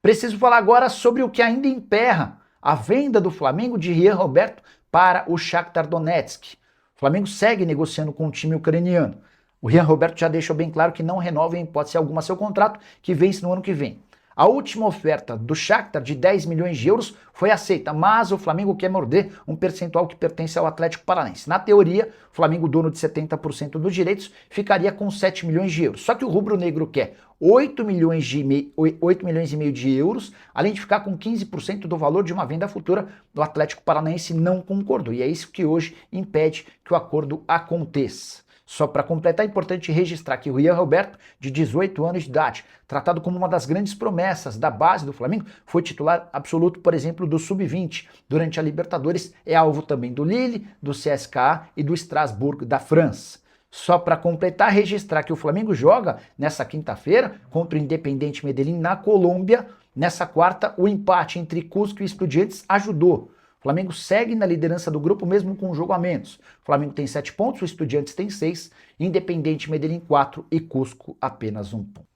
Preciso falar agora sobre o que ainda emperra a venda do Flamengo de Ryan Roberto para o Shakhtar Donetsk. O Flamengo segue negociando com o time ucraniano. O Ryan Roberto já deixou bem claro que não renova em hipótese alguma seu contrato, que vence no ano que vem. A última oferta do Shakhtar de 10 milhões de euros foi aceita, mas o Flamengo quer morder um percentual que pertence ao Atlético Paranaense. Na teoria, o Flamengo, dono de 70% dos direitos, ficaria com 7 milhões de euros. Só que o rubro-negro quer 8 milhões e meio de euros, além de ficar com 15% do valor de uma venda futura. Do Atlético Paranaense não concordou, e é isso que hoje impede que o acordo aconteça. Só para completar, é importante registrar que o Ryan Roberto, de 18 anos de idade, tratado como uma das grandes promessas da base do Flamengo, foi titular absoluto, por exemplo, do Sub-20 durante a Libertadores, é alvo também do Lille, do CSKA e do Strasbourg da França. Só para completar, registrar que o Flamengo joga nessa quinta-feira contra o Independiente Medellín na Colômbia. Nessa quarta, o empate entre Cusco e Estudiantes ajudou. O Flamengo segue na liderança do grupo mesmo com um jogo a menos. O Flamengo tem 7 pontos, o Estudiantes tem 6, Independiente Medellín 4 e Cusco apenas 1 ponto.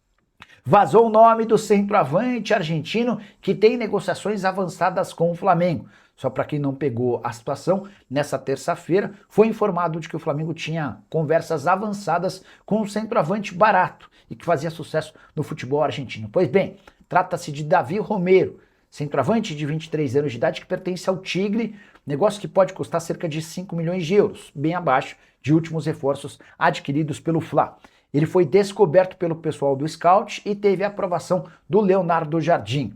Vazou o nome do centroavante argentino que tem negociações avançadas com o Flamengo. Só para quem não pegou a situação, nessa terça-feira foi informado de que o Flamengo tinha conversas avançadas com um centroavante barato e que fazia sucesso no futebol argentino. Pois bem, trata-se de Davi Romero, centroavante de 23 anos de idade que pertence ao Tigre, negócio que pode custar cerca de 5 milhões de euros, bem abaixo de últimos reforços adquiridos pelo Fla. Ele foi descoberto pelo pessoal do Scout e teve a aprovação do Leonardo Jardim.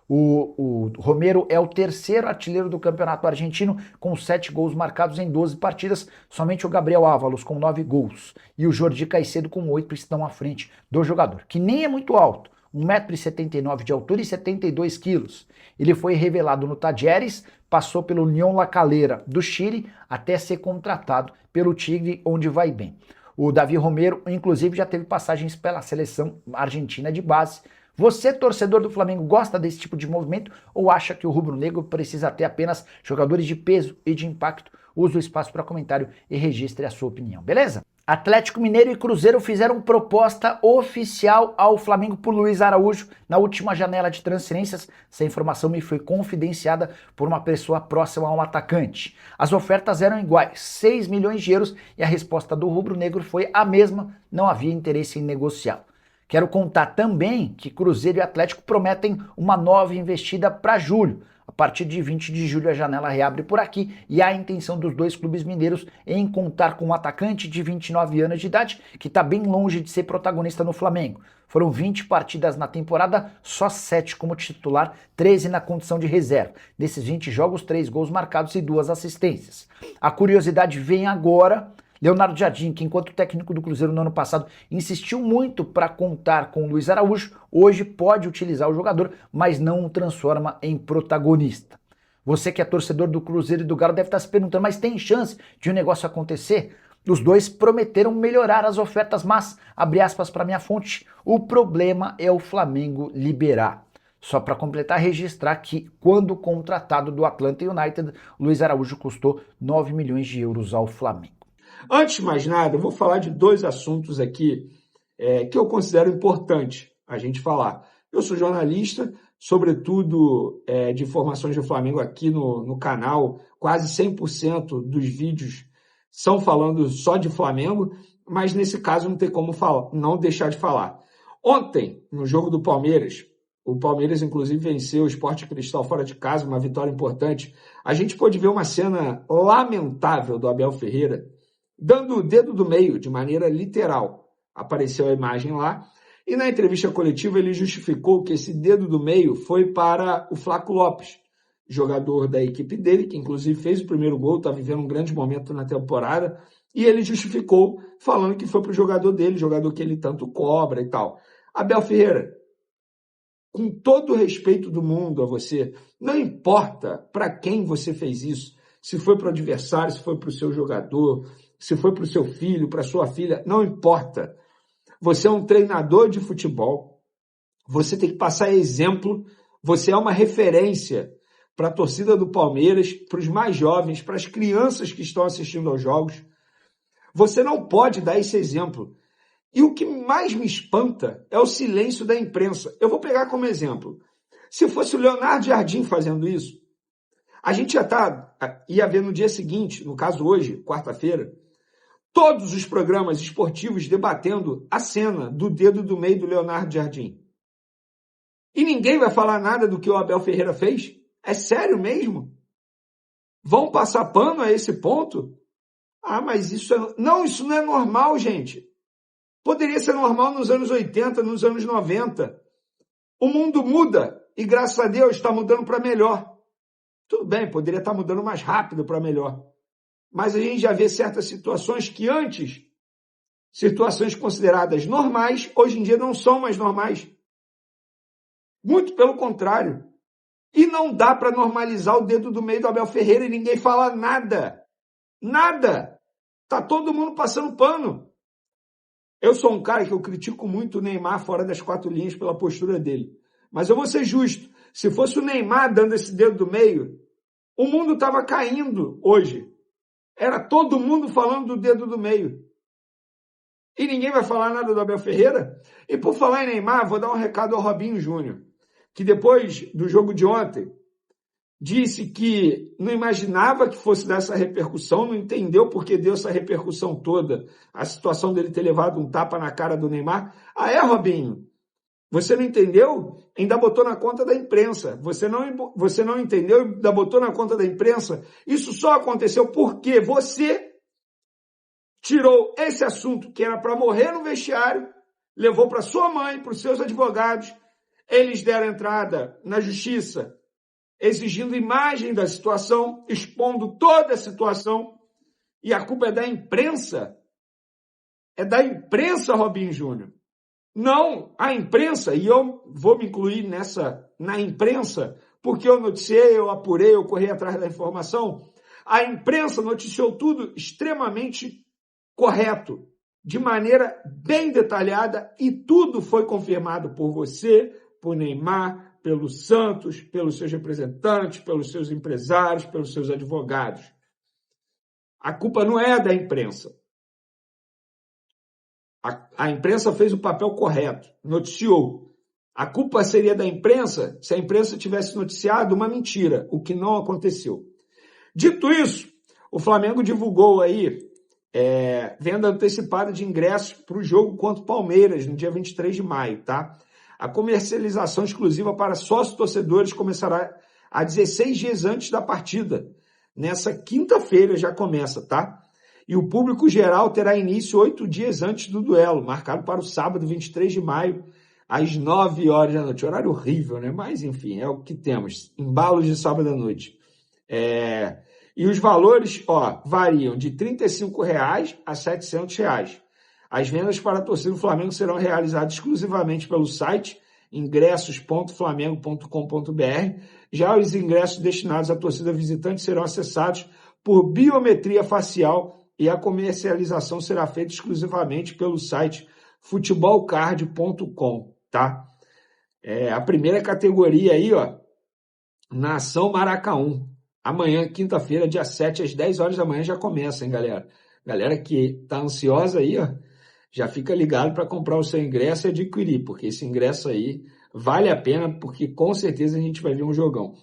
O Romero é o terceiro artilheiro do campeonato argentino, com 7 gols marcados em 12 partidas. Somente o Gabriel Ávalos com 9 gols e o Jordi Caicedo com 8 estão à frente do jogador, que nem é muito alto, 1,79 m de altura e 72 quilos. Ele foi revelado no Tajeres, passou pelo Unión La Calera do Chile até ser contratado pelo Tigre, onde vai bem. O Davi Romero, inclusive, já teve passagens pela seleção argentina de base. Você, torcedor do Flamengo, gosta desse tipo de movimento ou acha que o rubro-negro precisa ter apenas jogadores de peso e de impacto? Use o espaço para comentário e registre a sua opinião, beleza? Atlético Mineiro e Cruzeiro fizeram proposta oficial ao Flamengo por Luiz Araújo na última janela de transferências. Essa informação me foi confidenciada por uma pessoa próxima ao atacante. As ofertas eram iguais, 6 milhões de euros, e a resposta do rubro-negro foi a mesma, não havia interesse em negociá-lo. Quero contar também que Cruzeiro e Atlético prometem uma nova investida para julho. A partir de 20 de julho a janela reabre por aqui e há a intenção dos dois clubes mineiros em contar com um atacante de 29 anos de idade que está bem longe de ser protagonista no Flamengo. Foram 20 partidas na temporada, só 7 como titular, 13 na condição de reserva. Desses 20 jogos, 3 gols marcados e 2 assistências. A curiosidade vem agora. Leonardo Jardim, que enquanto técnico do Cruzeiro no ano passado insistiu muito para contar com o Luiz Araújo, hoje pode utilizar o jogador, mas não o transforma em protagonista. Você que é torcedor do Cruzeiro e do Galo deve estar se perguntando, mas tem chance de um negócio acontecer? Os dois prometeram melhorar as ofertas, mas, abre aspas para minha fonte, o problema é o Flamengo liberar. Só para completar, registrar que, quando contratado do Atlanta United, Luiz Araújo custou 9 milhões de euros ao Flamengo. Antes de mais nada, eu vou falar de 2 assuntos aqui que eu considero importante a gente falar. Eu sou jornalista, sobretudo de informações do Flamengo aqui no canal. Quase 100% dos vídeos são falando só de Flamengo, mas nesse caso não tem como não deixar de falar. Ontem, no jogo do Palmeiras, o Palmeiras inclusive venceu o Sport Cristal fora de casa, uma vitória importante. A gente pôde ver uma cena lamentável do Abel Ferreira, dando o dedo do meio de maneira literal. Apareceu a imagem lá, e na entrevista coletiva ele justificou que esse dedo do meio foi para o Flaco Lopes, jogador da equipe dele, que inclusive fez o primeiro gol, está vivendo um grande momento na temporada, e ele justificou falando que foi para o jogador dele, jogador que ele tanto cobra e tal. Abel Ferreira, com todo o respeito do mundo a você, não importa para quem você fez isso, se foi para o adversário, se foi para o seu jogador, se foi para o seu filho, para a sua filha, não importa. Você é um treinador de futebol, você tem que passar exemplo, você é uma referência para a torcida do Palmeiras, para os mais jovens, para as crianças que estão assistindo aos jogos. Você não pode dar esse exemplo. E o que mais me espanta é o silêncio da imprensa. Eu vou pegar como exemplo. Se fosse o Leonardo Jardim fazendo isso, a gente ia ver no dia seguinte, no caso hoje, quarta-feira, todos os programas esportivos debatendo a cena do dedo do meio do Leonardo Jardim. E ninguém vai falar nada do que o Abel Ferreira fez? É sério mesmo? Vão passar pano a esse ponto? Ah, mas isso não é normal, gente. Poderia ser normal nos anos 80, nos anos 90. O mundo muda e, graças a Deus, está mudando para melhor. Tudo bem, poderia estar mudando mais rápido para melhor. Mas a gente já vê certas situações que antes, situações consideradas normais, hoje em dia não são mais normais. Muito pelo contrário. E não dá para normalizar o dedo do meio do Abel Ferreira e ninguém fala nada. Nada. Tá todo mundo passando pano. Eu sou um cara que eu critico muito o Neymar fora das quatro linhas pela postura dele. Mas eu vou ser justo. Se fosse o Neymar dando esse dedo do meio, o mundo estava caindo hoje. Era todo mundo falando do dedo do meio. E ninguém vai falar nada do Abel Ferreira? E por falar em Neymar, vou dar um recado ao Robinho Júnior, que depois do jogo de ontem, disse que não imaginava que fosse dar essa repercussão, não entendeu por que deu essa repercussão toda, a situação dele ter levado um tapa na cara do Neymar. Ah, é, Robinho? Você não entendeu? Ainda botou na conta da imprensa. Você não entendeu? Ainda botou na conta da imprensa? Isso só aconteceu porque você tirou esse assunto que era para morrer no vestiário, levou para sua mãe, para os seus advogados. Eles deram entrada na justiça, exigindo imagem da situação, expondo toda a situação. E a culpa é da imprensa. É da imprensa, Robinho Júnior. Não, a imprensa, e eu vou me incluir na imprensa, porque eu noticiei, eu apurei, eu corri atrás da informação. A imprensa noticiou tudo extremamente correto, de maneira bem detalhada, e tudo foi confirmado por você, por Neymar, pelo Santos, pelos seus representantes, pelos seus empresários, pelos seus advogados. A culpa não é da imprensa. A imprensa fez o papel correto, noticiou. A culpa seria da imprensa se a imprensa tivesse noticiado uma mentira, o que não aconteceu. Dito isso, o Flamengo divulgou aí venda antecipada de ingressos para o jogo contra o Palmeiras, no dia 23 de maio, tá? A comercialização exclusiva para sócios torcedores começará a 16 dias antes da partida. Nessa quinta-feira já começa, tá? E o público geral terá início 8 dias antes do duelo, marcado para o sábado, 23 de maio, às 9 horas da noite. Horário horrível, né? Mas, enfim, é o que temos. Embalos de sábado à noite. E os valores, variam de R$ 35,00 a R$ 700,00. As vendas para a torcida do Flamengo serão realizadas exclusivamente pelo site ingressos.flamengo.com.br. Já os ingressos destinados à torcida visitante serão acessados por biometria facial e a comercialização será feita exclusivamente pelo site futebolcard.com, tá? A primeira categoria aí, Nação Maracanã. Amanhã, quinta-feira, dia 7, às 10 horas da manhã já começa, hein, galera? Galera que tá ansiosa aí, já fica ligado para comprar o seu ingresso e adquirir, porque esse ingresso aí vale a pena, porque com certeza a gente vai ver um jogão.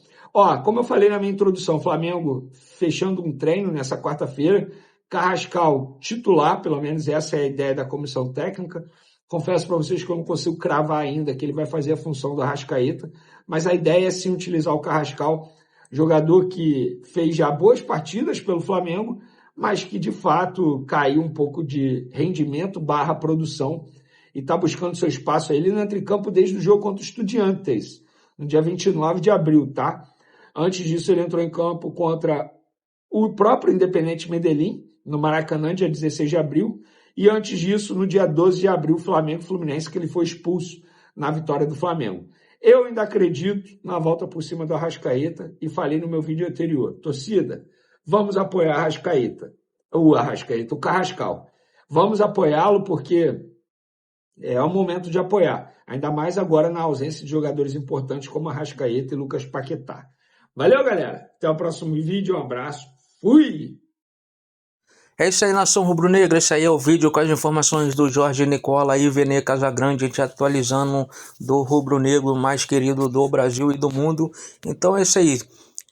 Como eu falei na minha introdução, Flamengo fechando um treino nessa quarta-feira, Carrascal titular, pelo menos essa é a ideia da comissão técnica. Confesso para vocês que eu não consigo cravar ainda que ele vai fazer a função do Arrascaeta, mas a ideia é sim utilizar o Carrascal, jogador que fez já boas partidas pelo Flamengo, mas que de fato caiu um pouco de rendimento / produção e está buscando seu espaço aí. Ele não entra em campo desde o jogo contra o Estudiantes, no dia 29 de abril, tá? Antes disso ele entrou em campo contra o próprio Independente Medellín, no Maracanã, dia 16 de abril, e antes disso, no dia 12 de abril, Flamengo e Fluminense, que ele foi expulso na vitória do Flamengo. Eu ainda acredito na volta por cima do Arrascaeta e falei no meu vídeo anterior. Torcida, vamos apoiar o Carrascal. Vamos apoiá-lo porque é o momento de apoiar. Ainda mais agora na ausência de jogadores importantes como Arrascaeta e Lucas Paquetá. Valeu, galera. Até o próximo vídeo. Um abraço. Fui! É isso aí, nação rubro-negra. Esse aí é o vídeo com as informações do Jorge Nicola e Vene Casagrande, te atualizando do rubro-negro mais querido do Brasil e do mundo. Então é isso aí.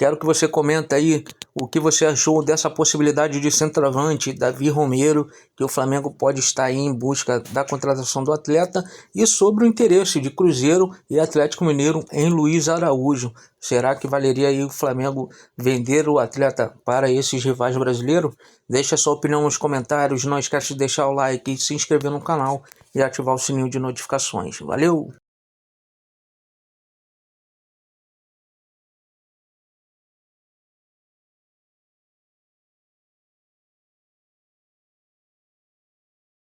Quero que você comente aí o que você achou dessa possibilidade de centroavante, Davi Romero, que o Flamengo pode estar aí em busca da contratação do atleta, e sobre o interesse de Cruzeiro e Atlético Mineiro em Luiz Araújo. Será que valeria aí o Flamengo vender o atleta para esses rivais brasileiros? Deixa sua opinião nos comentários, não esquece de deixar o like, se inscrever no canal e ativar o sininho de notificações. Valeu!